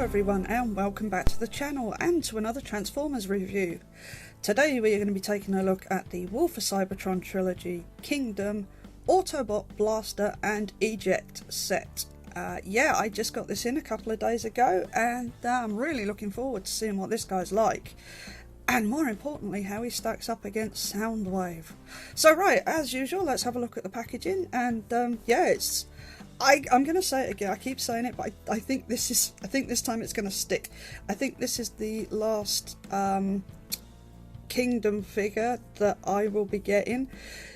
everyone and welcome back to the channel and to another Transformers review. Today we are going to be taking a look at the WarForCybertron trilogy, Kingdom, Autobot, Blaster and Eject set. Yeah, I just got this in a couple of days ago and I'm really looking forward to seeing what this guy's like. And more importantly, how he stacks up against Soundwave. So right, as usual, let's have a look at the packaging and yeah, I'm going to say it again, I keep saying it, but I think this time it's going to stick. I think this is the last Kingdom figure that I will be getting.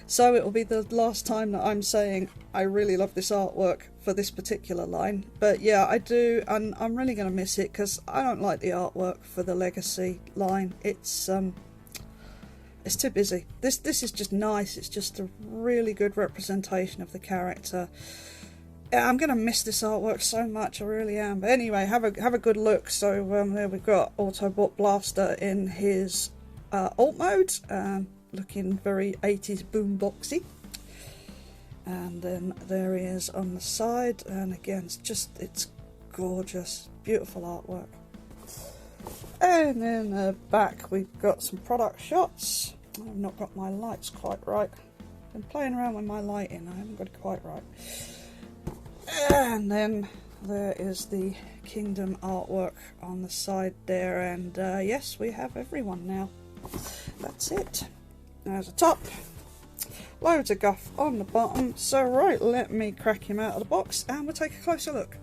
So it will be the last time that I'm saying I really love this artwork for this particular line. But yeah, I do, and I'm really going to miss it because I don't like the artwork for the Legacy line. It's too busy. This is just nice. It's just a really good representation of the character. I'm going to miss this artwork so much, I really am. But anyway, have a good look. So there we've got Autobot Blaster in his alt mode, looking very 80s boomboxy. And then there he is on the side, and again, it's gorgeous, beautiful artwork. And in the back we've got some product shots. I've not got my lights quite right. I've been playing around with my lighting, I haven't got it quite right. And then there is the Kingdom artwork on the side there, and yes, we have everyone now. That's it. There's a top, loads of guff on the bottom. So right, let me crack him out of the box and we'll take a closer look.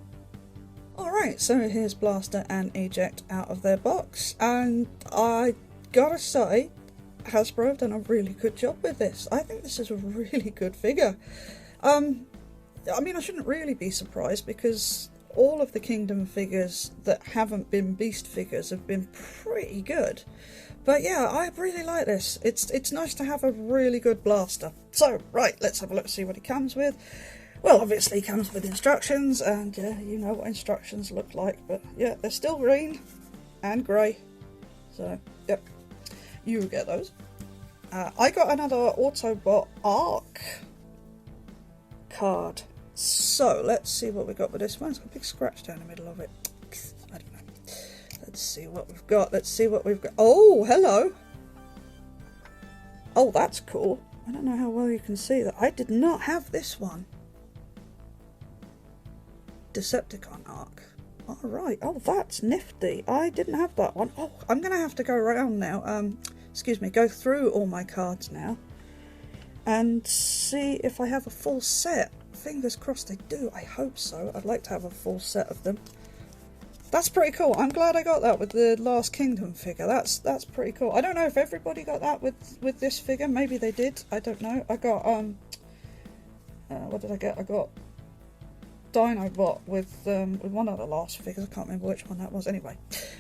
Alright, so here's Blaster and Eject out of their box, and I gotta say, Hasbro have done a really good job with this. I think this is a really good figure. I mean, I shouldn't really be surprised because all of the Kingdom figures that haven't been Beast figures have been pretty good. But yeah, I really like this. It's nice to have a really good Blaster. So, right, let's have a look, see what he comes with. Well, obviously he comes with instructions, and you know what instructions look like. But yeah, they're still green and grey. So, yep, you get those. I got another Autobot Arc card. So let's see what we got with this one. It's got a big scratch down the middle of it. I don't know. Let's see what we've got. Let's see what we've got. Oh, hello. Oh, that's cool. I don't know how well you can see that. I did not have this one. Decepticon Arc. Alright. Oh, that's nifty. I didn't have that one. Oh, I'm going to have to go around now. Excuse me. Go through all my cards now. And see if I have a full set. Fingers crossed I do. I hope so. I'd like to have a full set of them. That's pretty cool. I'm glad I got that with the last Kingdom figure. That's pretty cool. I don't know if everybody got that with this figure. Maybe they did. I don't know. I got what did I get? I got Dinobot with one of the last figures. I can't remember which one that was. Anyway,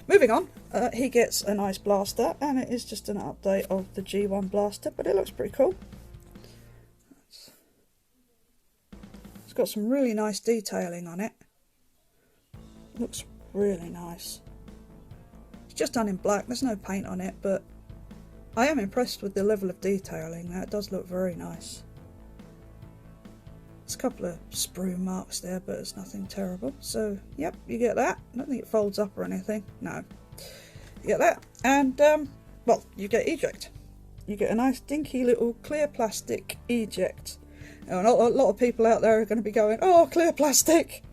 moving on. He gets a nice blaster, and it is just an update of the G1 blaster, but it looks pretty cool. Got some really nice detailing on it. Looks really nice. It's just done in black, there's no paint on it, but I am impressed with the level of detailing. That does look very nice. There's a couple of sprue marks there, but it's nothing terrible. So yep, you get that. I don't think it folds up or anything. No, you get that, and well, you get Eject. You get a nice dinky little clear plastic Eject. Now, a lot of people out there are going to be going, oh, clear plastic.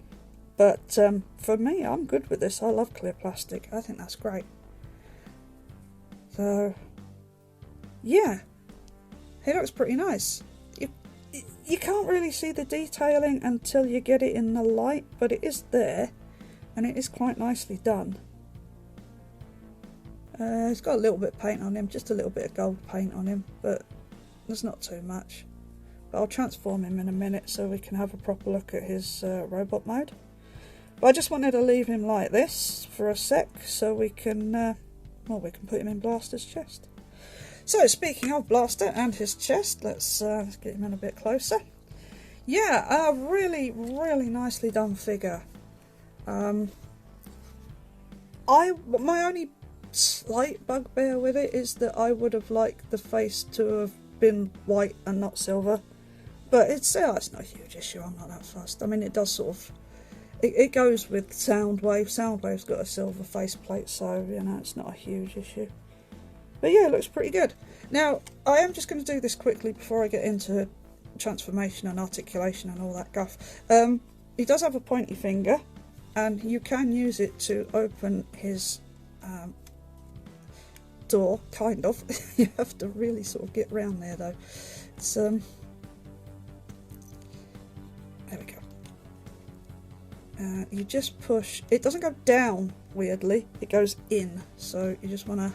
But for me, I'm good with this. I love clear plastic. I think that's great. So, yeah. He looks pretty nice. You can't really see the detailing until you get it in the light, but it is there. And it is quite nicely done. It's got a little bit of paint on him, just a little bit of gold paint on him, but there's not too much. But I'll transform him in a minute so we can have a proper look at his robot mode. But I just wanted to leave him like this for a sec so we can, well, we can put him in Blaster's chest. So speaking of Blaster and his chest, let's get him in a bit closer. Yeah, a really, really nicely done figure. My only slight bugbear with it is that I would have liked the face to have been white and not silver. But it's not a huge issue, I'm not that fussed. I mean, it does sort of it goes with Soundwave. Soundwave's got a silver faceplate, so you know it's not a huge issue. But yeah, it looks pretty good. Now I am just going to do this quickly before I get into transformation and articulation and all that guff. He does have a pointy finger, and you can use it to open his door, kind of. You have to really sort of get round there though. It's there we go. You just push. It doesn't go down weirdly, it goes in, so you just want to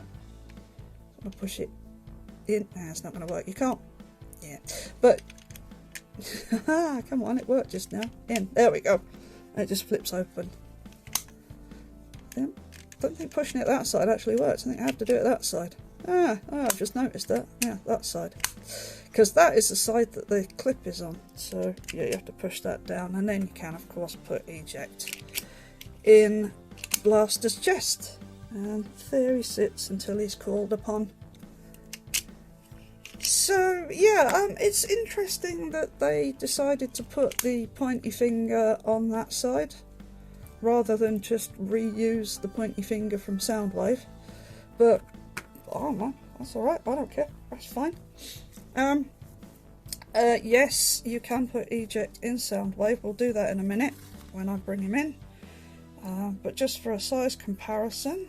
push it in. Nah, it's not going to work. You can't. Yeah, but come on, it worked just now. In. There we go. And it just flips open. Yeah. Don't think pushing it that side actually works. I think I have to do it that side. I've just noticed that. Yeah, that side. Because that is the side that the clip is on. So yeah, you have to push that down, and then you can of course put Eject in Blaster's chest. And there he sits until he's called upon. So yeah, it's interesting that they decided to put the pointy finger on that side rather than just reuse the pointy finger from Soundwave. But I don't know, that's alright, I don't care, that's fine. Yes, you can put Eject in Soundwave. We'll do that in a minute when I bring him in. But just for a size comparison,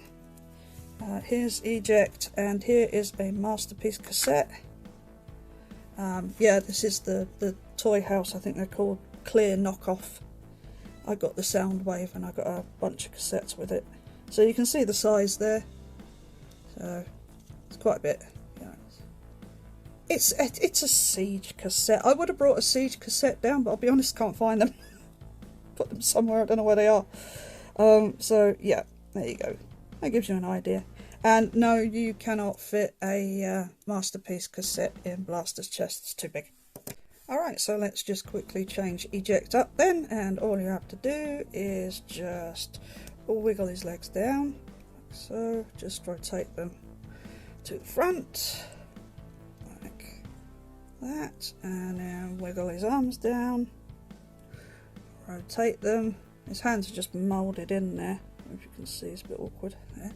here's Eject, and here is a Masterpiece cassette. Yeah, this is the Toy House, I think they're called, clear knockoff. I got the Soundwave and I got a bunch of cassettes with it. So you can see the size there. So it's quite a bit. Yeah. It's a Siege cassette. I would have brought a Siege cassette down, but I'll be honest, can't find them. Put them somewhere, I don't know where they are. So yeah, there you go. That gives you an idea. And no, you cannot fit a Masterpiece cassette in Blaster's chest. It's too big. Alright, so let's just quickly change Eject up then, and all you have to do is just wiggle his legs down, like so, just rotate them to the front, like that, and then wiggle his arms down, rotate them. His hands are just moulded in there, if you can see it's a bit awkward there.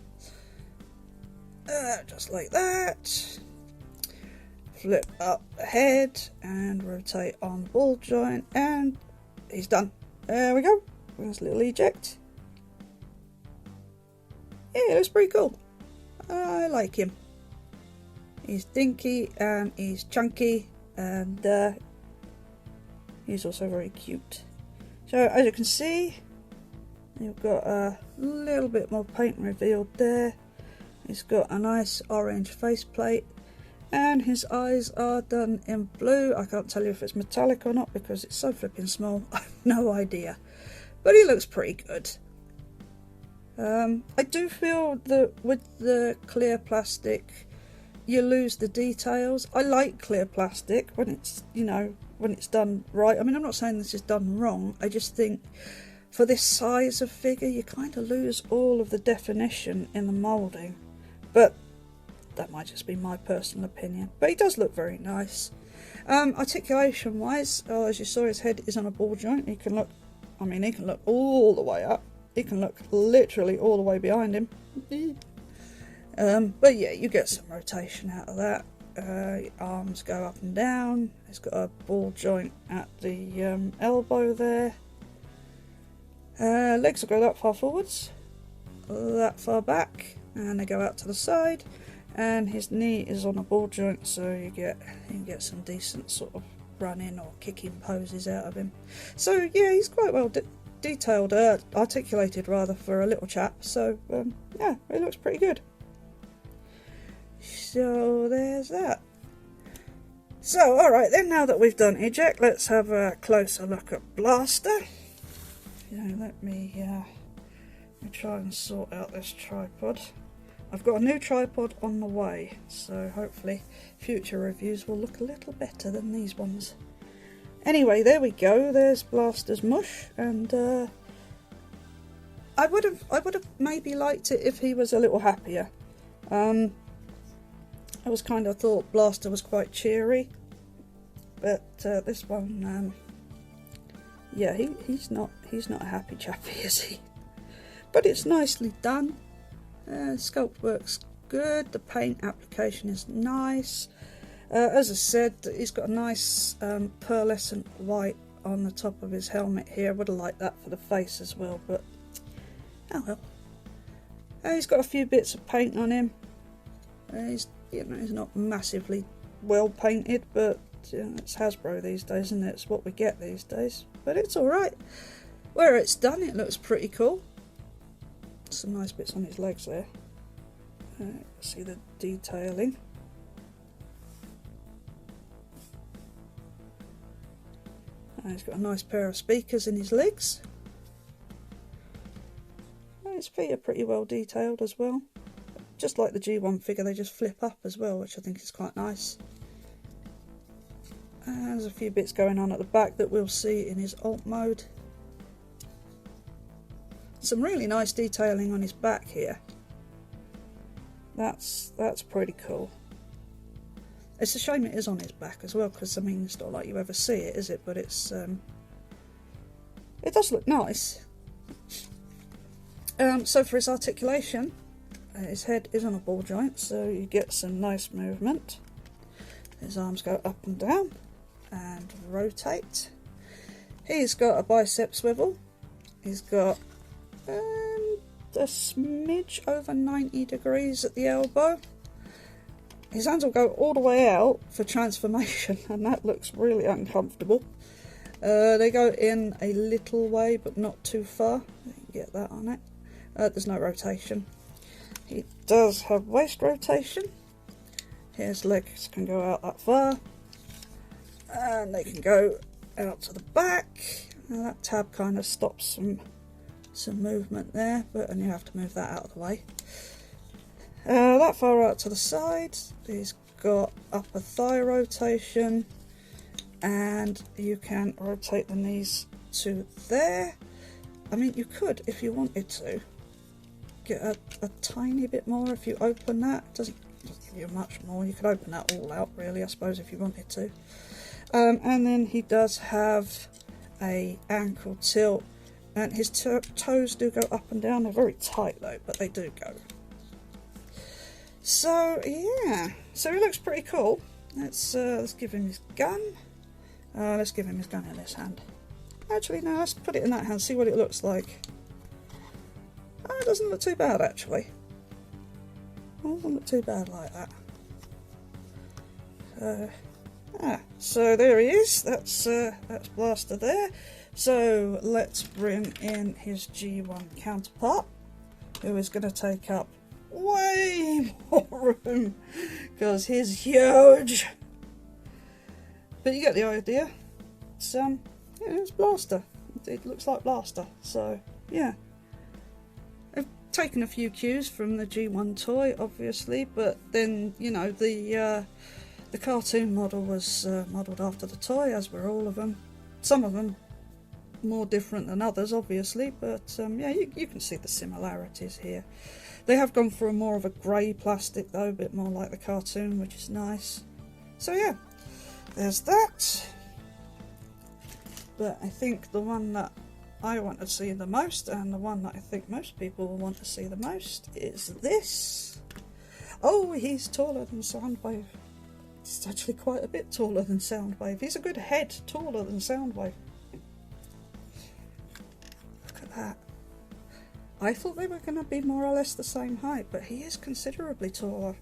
Just like that. Flip up the head and rotate on the ball joint, and he's done. There we go. There's a little Eject. Yeah, it looks pretty cool. I like him. He's dinky and he's chunky, and he's also very cute. So as you can see, you've got a little bit more paint revealed there. He's got a nice orange faceplate. And his eyes are done in blue. I can't tell you if it's metallic or not because it's so flipping small. I have no idea. But he looks pretty good. I do feel that with the clear plastic, you lose the details. I like clear plastic when it's, you know, when it's done right. I mean, I'm not saying this is done wrong. I just think for this size of figure, you kind of lose all of the definition in the moulding. But that might just be my personal opinion, but he does look very nice. Articulation wise, as you saw, his head is on a ball joint. He can look, I mean, he can look all the way up. He can look literally all the way behind him. But yeah, you get some rotation out of that. Arms go up and down. He's got a ball joint at the elbow there. Legs will go that far forwards, that far back, and they go out to the side. And his knee is on a ball joint, so you can get some decent sort of running or kicking poses out of him. So yeah, he's quite well detailed, articulated rather, for a little chap. So yeah, it looks pretty good. So there's that. So alright then, now that we've done Eject, let's have a closer look at Blaster. Let me try and sort out this tripod. I've got a new tripod on the way, so hopefully future reviews will look a little better than these ones. Anyway, there we go. There's Blaster's mush, and I would have maybe liked it if he was a little happier. I was kind of thought Blaster was quite cheery, but this one yeah, he's not a happy chappy, is he? But it's nicely done. Sculpt works good. The paint application is nice. As I said, he's got a nice pearlescent white on the top of his helmet here. I would have liked that for the face as well, but oh well. He's got a few bits of paint on him. He's not massively well painted, but it's Hasbro these days, isn't it? It's what we get these days. But it's alright. Where it's done, it looks pretty cool. Some nice bits on his legs there. See the detailing. He's got a nice pair of speakers in his legs. His feet are pretty well detailed as well. Just like the G1 figure, they just flip up as well, which I think is quite nice. There's a few bits going on at the back that we'll see in his alt mode. Some really nice detailing on his back here. That's pretty cool. It's a shame it is on his back as well, because I mean it's not like you ever see it, is it? But it's it does look nice. So for his articulation, his head is on a ball joint, so you get some nice movement. His arms go up and down and rotate. He's got a bicep swivel. He's got a smidge over 90 degrees at the elbow. His hands will go all the way out for transformation, and that looks really uncomfortable. They go in a little way, but not too far. You can get that on it. There's no rotation. He does have waist rotation. His legs can go out that far, and they can go out to the back. Now that tab kind of stops some movement there, but and you have to move that out of the way. That far out to the side. He's got upper thigh rotation, and you can rotate the knees to there. I mean, you could, if you wanted to, get a tiny bit more if you open that. It doesn't give you much more. You could open that all out, really, I suppose, if you wanted to. And then he does have a ankle tilt, and his toes do go up and down. They're very tight though, but they do go. So yeah, so he looks pretty cool. Let's give him his gun. Let's give him his gun in this hand. Actually, no, let's put it in that hand, see what it looks like. Oh, it doesn't look too bad, actually. It doesn't look too bad like that. So there he is. That's Blaster there. So let's bring in his G1 counterpart, who is going to take up way more room because he's huge. But you get the idea. It's yeah, it's Blaster. It looks like Blaster. So yeah, I've taken a few cues from the G1 toy, obviously, but then you know the cartoon model was modelled after the toy, as were all of them. Some of them more different than others, obviously, but yeah, you can see the similarities here. They have gone for a more of a grey plastic though, a bit more like the cartoon, which is nice. So yeah, there's that. But I think the one that I want to see the most, and the one that I think most people will want to see the most, is this. Oh, he's taller than Soundwave. He's actually quite a bit taller than Soundwave. He's a good head taller than Soundwave. Look at that. I thought they were going to be more or less the same height, but he is considerably taller.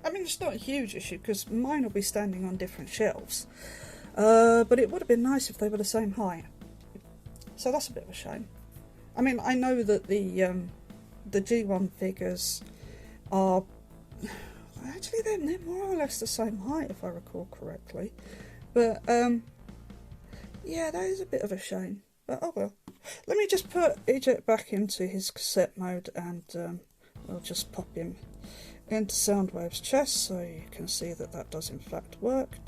I mean, it's not a huge issue because mine will be standing on different shelves. But it would have been nice if they were the same height. So that's a bit of a shame. I mean, I know that the G1 figures are... Actually, they're more or less the same height, if I recall correctly. But, yeah, that is a bit of a shame. But, oh well. Let me just put Eject back into his cassette mode, and we'll just pop him into Soundwave's chest, so you can see that that does in fact work.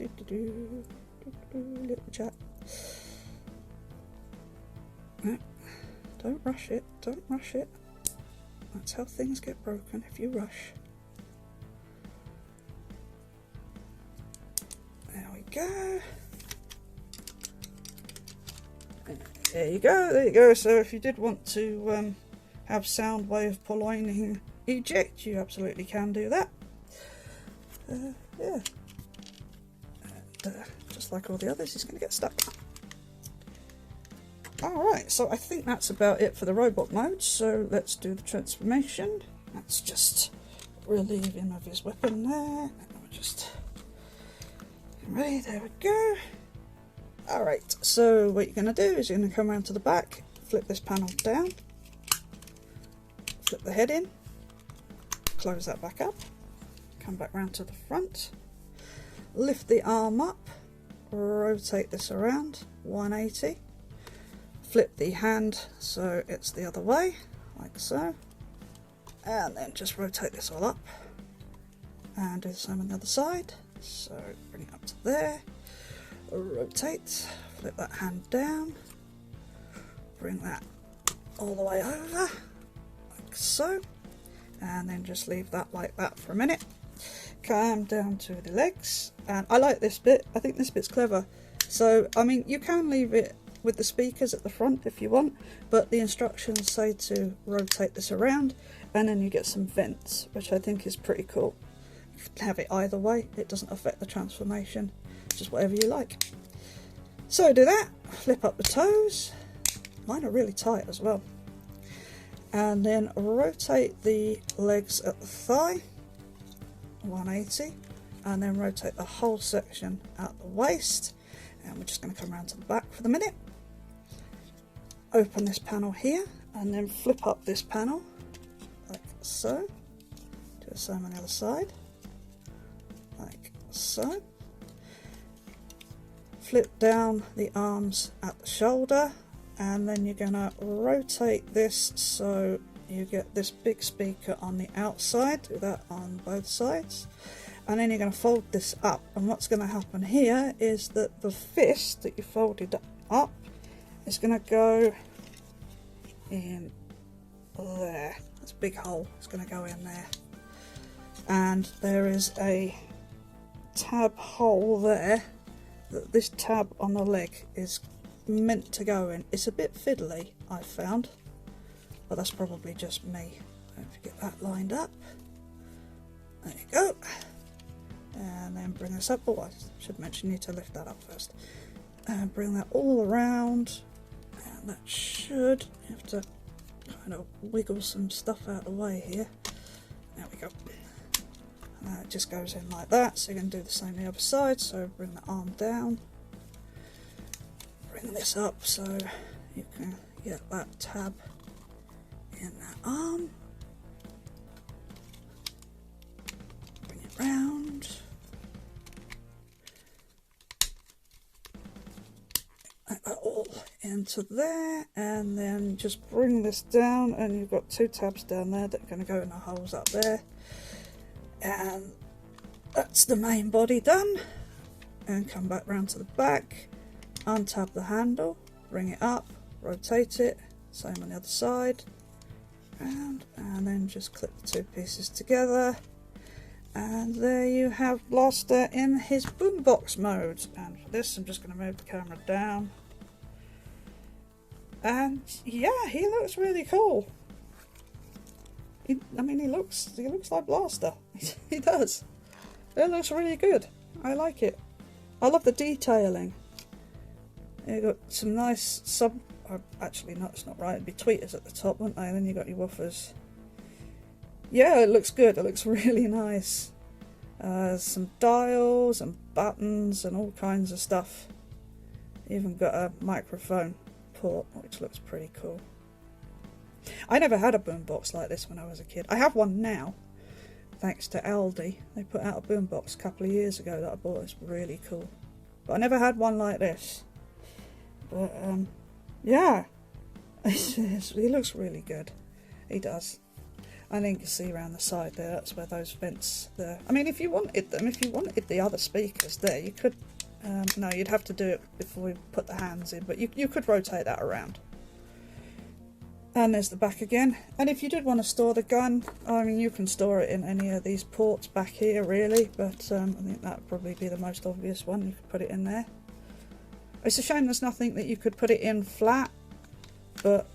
Little chat. No, don't rush it, don't rush it. That's how things get broken, if you rush. There we go. There you go, there you go. So if you did want to have sound wave purloining eject, you absolutely can do that. Yeah. And, just like all the others, he's going to get stuck. Alright, so I think that's about it for the robot mode, so let's do the transformation. Let's just relieve him of his weapon there, and we'll just ready, there we go. Alright, so what you're going to do is you're going to come around to the back, flip this panel down, flip the head in, close that back up, come back round to the front, lift the arm up, rotate this around 180, flip the hand so it's the other way, like so, and then just rotate this all up and do the same on the other side. So bring it up to there, rotate, flip that hand down, bring that all the way over, like so, and then just leave that like that for a minute. Come down to the legs, and I like this bit, I think this bit's clever. So, I mean, you can leave it with the speakers at the front if you want, but the instructions say to rotate this around, and then you get some vents, which I think is pretty cool. You can have it either way, it doesn't affect the transformation, just whatever you like. So do that, flip up the toes, mine are really tight as well, and then rotate the legs at the thigh, 180, and then rotate the whole section at the waist, and we're just going to come around to the back for the minute. Open this panel here, and then flip up this panel, like so, do the same on the other side, like so. Flip down the arms at the shoulder, and then you're going to rotate this so you get this big speaker on the outside, do that on both sides, and then you're going to fold this up, and what's going to happen here is that the fist that you folded up is going to go in there. That's a big hole, it's going to go in there, and there is a tab hole there that this tab on the leg is meant to go in. It's a bit fiddly, I've found, but that's probably just me. Don't forget that lined up. There you go. And then bring this up. Oh, I should mention you to lift that up first. And bring that all around. And that should, you have to kind of wiggle some stuff out of the way here. There we go. It just goes in like that, so you can do the same on the other side. So bring the arm down, bring this up so you can get that tab in that arm, bring it round, like that all into there, and then just bring this down, and you've got two tabs down there that are going to go in the holes up there. And that's the main body done, and come back round to the back, untab the handle, bring it up, rotate it, same on the other side, round, and then just clip the two pieces together, and there you have Blaster in his boombox mode. And for this I'm just going to move the camera down, and yeah, he looks really cool. I mean, he looks like Blaster. He does. It looks really good. I like it. I love the detailing. You got some nice sub. Actually, no, it's not right. It'd be tweeters at the top, wouldn't they? And then you got your woofers. Yeah, it looks good. It looks really nice. Some dials and buttons and all kinds of stuff. Even got a microphone port, which looks pretty cool. I never had a boombox like this when I was a kid. I have one now, thanks to Aldi. They put out a boombox a couple of years ago that I bought. It's really cool. But I never had one like this. But, yeah. He looks really good. He does. I think you can see around the side there, that's where those vents there. I mean, if you wanted them, if you wanted the other speakers there, you could... no, you'd have to do it before you put the hands in, but you could rotate that around. And there's the back again. And if you did want to store the gun, I mean, you can store it in any of these ports back here, really. But I think that would probably be the most obvious one. You could put it in there. It's a shame there's nothing that you could put it in flat, but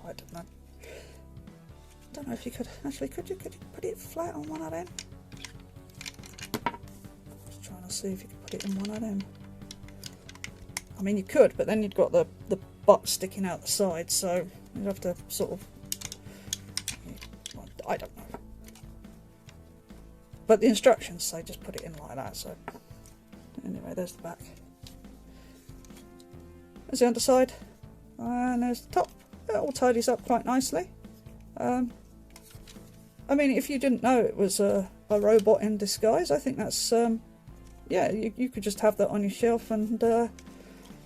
I don't know. Don't know if you could actually. Could you put it flat on one of them? Just trying to see if you could put it in one of them. I mean, you could, but then you'd got the butt sticking out the side, so you'd have to sort of. I don't know. But the instructions say just put it in like that. So anyway, there's the back. There's the underside, and there's the top. It all tidies up quite nicely. I mean, if you didn't know it was a robot in disguise, I think that's, yeah, you could just have that on your shelf, and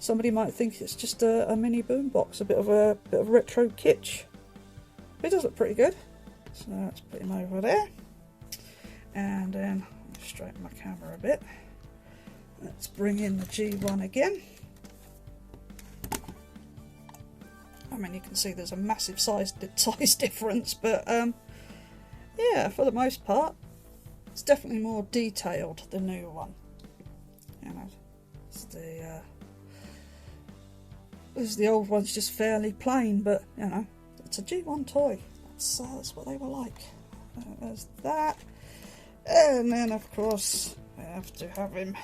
somebody might think it's just a mini boombox, a bit of retro kitsch. It does look pretty good. So let's put him over there, and then straighten my camera a bit. Let's bring in the G1 again. I mean, you can see there's a massive size difference, but yeah, for the most part, it's definitely more detailed, the new one. You know, the old one's just fairly plain, but you know, it's a G1 toy. That's what they were like. There's that, and then of course we have to have him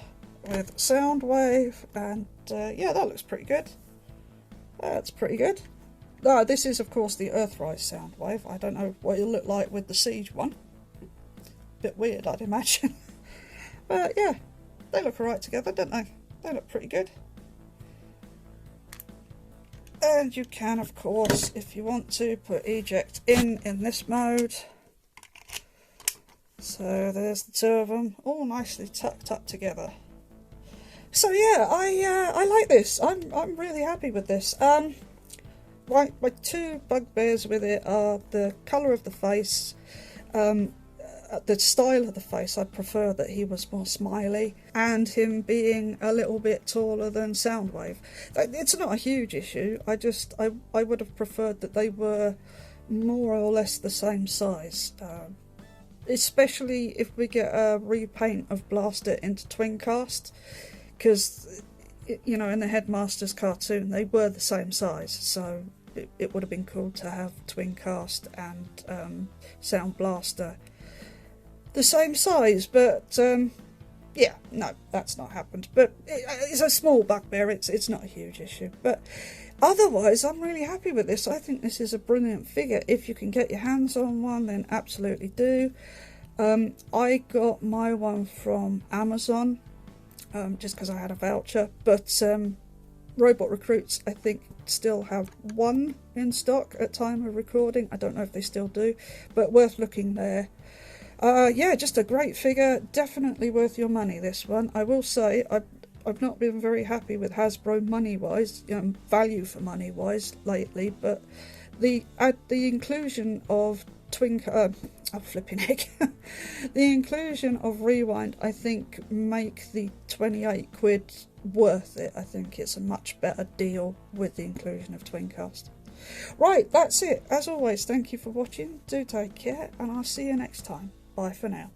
with Soundwave, and yeah, that looks pretty good. That's pretty good. This is of course the Earthrise Soundwave. I don't know what it'll look like with the Siege one. Bit weird, I'd imagine. But yeah, they look alright together, don't they? They look pretty good. And you can, of course, if you want to, put Eject in this mode. So there's the two of them, all nicely tucked up together. So yeah, I like this. I'm really happy with this. My two bugbears with it are the colour of the face, the style of the face. I prefer that he was more smiley, and him being a little bit taller than Soundwave. It's not a huge issue. I would have preferred that they were more or less the same size, especially if we get a repaint of Blaster into Twincast, because you know, in the Headmaster's cartoon they were the same size, so it would have been cool to have Twincast and Sound Blaster the same size, but yeah, no, that's not happened. But it's a small bugbear, it's not a huge issue. But otherwise, I'm really happy with this. I think this is a brilliant figure. If you can get your hands on one, then absolutely do. I got my one from Amazon, just because I had a voucher, but Robot Recruits, I think, still have one in stock at time of recording. I don't know if they still do, but worth looking there. Yeah, just a great figure, definitely worth your money, this one. I will say, I've not been very happy with Hasbro money-wise, value for money-wise lately, but the inclusion of flipping heck. The inclusion of Rewind, I think, make the 28 quid worth it. I think it's a much better deal with the inclusion of Twincast. Right, that's it. As always, thank you for watching. Do take care, and I'll see you next time. Bye for now.